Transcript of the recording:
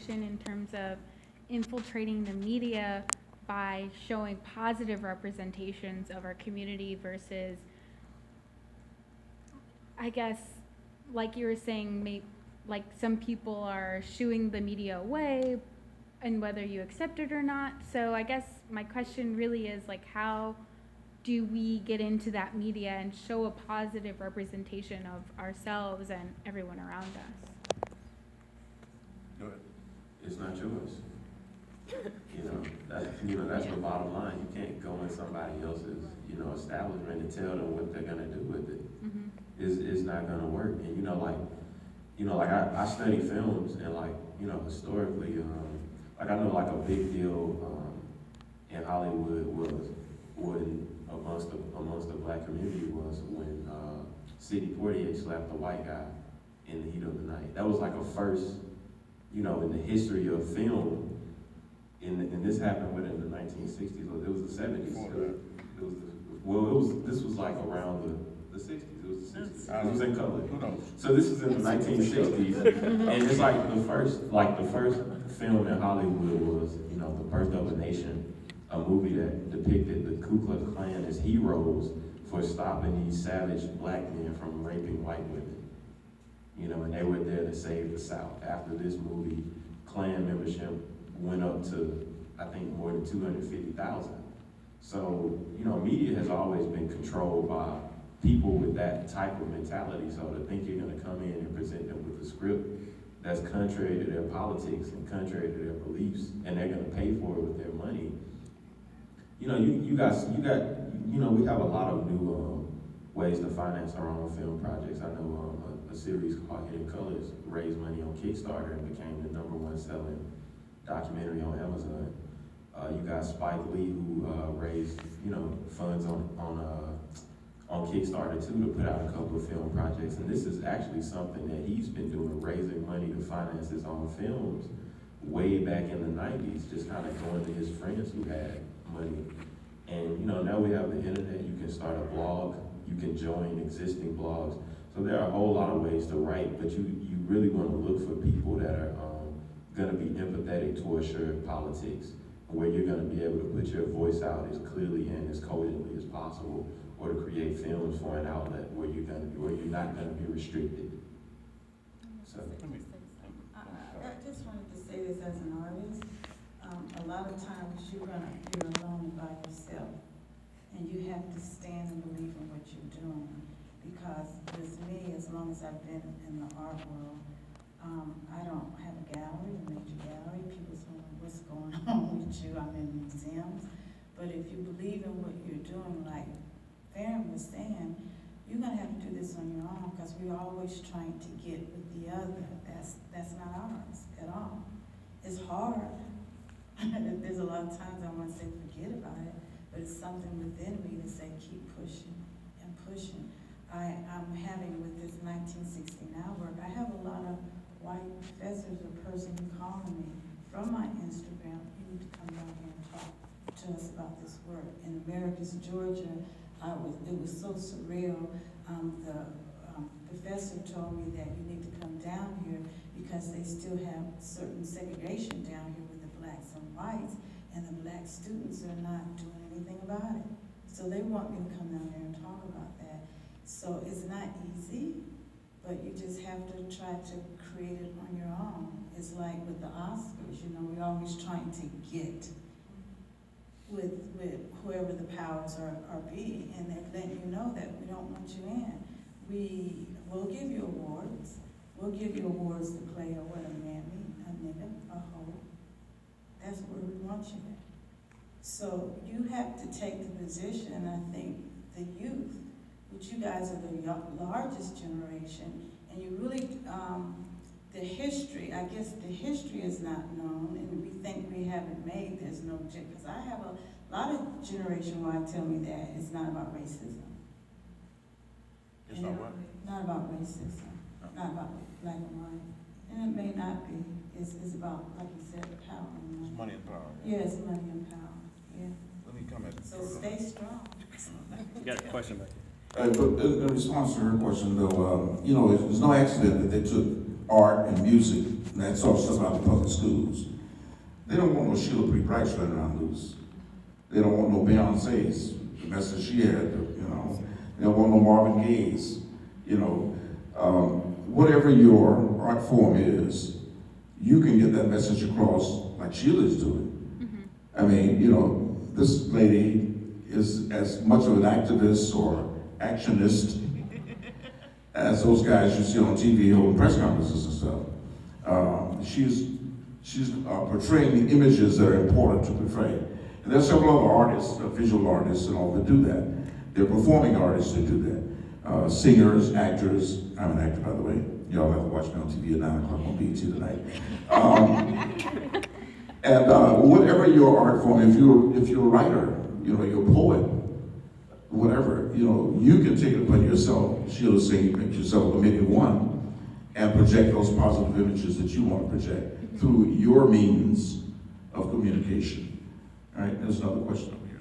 representation in terms of infiltrating the media by showing positive representations of our community versus, I guess, like you were saying, like some people are shooing the media away and whether you accept it or not. So I guess my question really is like, how do we get into that media and show a positive representation of ourselves and everyone around us? Go ahead. It's not yours. That's the bottom line. You can't go in somebody else's, establishment and tell them what they're gonna do with it. Mm-hmm. It's not gonna work. And I study films and historically, I know like a big deal in Hollywood was when amongst the black community was when Sidney Poitier slapped the white guy in the heat of the night. That was like a first, in the history of film. And this happened within the 1960s, or it was the 70s. This was like around the 60s. It was the 60s. It was in color. Who knows? So this was in the 1960s, and it's like the first film in Hollywood was, The Birth of a Nation, a movie that depicted the Ku Klux Klan as heroes for stopping these savage black men from raping white women. And they were there to save the South. After this movie, Klan membership went up to, I think, more than 250,000. So, media has always been controlled by people with that type of mentality. So to think you're gonna come in and present them with a script that's contrary to their politics and contrary to their beliefs, and they're gonna pay for it with their money. We have a lot of new ways to finance our own film projects. I know a series called Hidden Colors raised money on Kickstarter and became the #1 selling documentary on Amazon. You got Spike Lee who raised funds on Kickstarter too to put out a couple of film projects, and this is actually something that he's been doing, raising money to finance his own films way back in the 90s, just kind of going to his friends who had money. And now we have the internet. You can start a blog, you can join existing blogs. So there are a whole lot of ways to write, but you really want to look for people that are going to be empathetic towards your politics, where you're going to be able to put your voice out as clearly and as cogently as possible, or to create films for an outlet where you're not going to be restricted. So. I just wanted to say this as an artist. A lot of times you're alone by yourself, and you have to stand and believe in what you're doing. Because with me, as long as I've been in the art world, I don't have a gallery, a major gallery. People say, what's going on with you? I'm in museums. But if you believe in what you're doing, like Farron was saying, you're gonna have to do this on your own, because we're always trying to get with the other. That's not ours at all. It's hard. There's a lot of times I want to say forget about it, but it's something within me to say keep pushing and pushing. I'm having with this 1960 Now work, I have a lot of white professors or persons calling me from my Instagram, you need to come down here and talk to us about this work. In Americus, Georgia, it was so surreal. The professor told me that you need to come down here because they still have certain segregation down here with the blacks and whites, and the black students are not doing anything about it. So they want me to come down there and talk about that. So it's not easy, but you just have to try to create it on your own. It's like with the Oscars, we're always trying to get with whoever the powers are be, and they're letting you know that we don't want you in. We will give you awards. We'll give you awards to play a what, a mammy, a nigga, a hoe. That's where we want you at. So you have to take the position, I think, the youth, which you guys are the largest generation, and you really, the history, I guess the history is not known, and we think we haven't made, there's no, because I have a lot of Generation Y tell me that it's not about racism. It's not what? Not about racism, not about black and white, and it may not be. It's about, like you said, power and money. It's money and power. Yeah, it's money and power, yeah. Let me come at So stay strong. You got a question back here? But in response to her question, though, it's no accident that they took art and music and that sort of stuff out of the public schools. They don't want no Sheila P. Price running around loose. They don't want no Beyonce's, the message she had, you know. They don't want no Marvin Gaye's, you know. Whatever your art form is, you can get that message across like Sheila's doing. I mean, you know, this lady is as much of an activist or actionist as those guys you see on TV holding press conferences and stuff. She's portraying the images that are important to portray. And there's several other artists, visual artists and all that do that. They're performing artists that do that. Singers, actors. I'm an actor, by the way. Y'all have to watch me on TV at 9 o'clock on BET tonight. And whatever your art form, if you're a writer, you know, you're a poet, whatever, you know, you can take it upon yourself, Sheila's saying, make yourself a million one, and project those positive images that you want to project through your means of communication. All right, there's another question over here.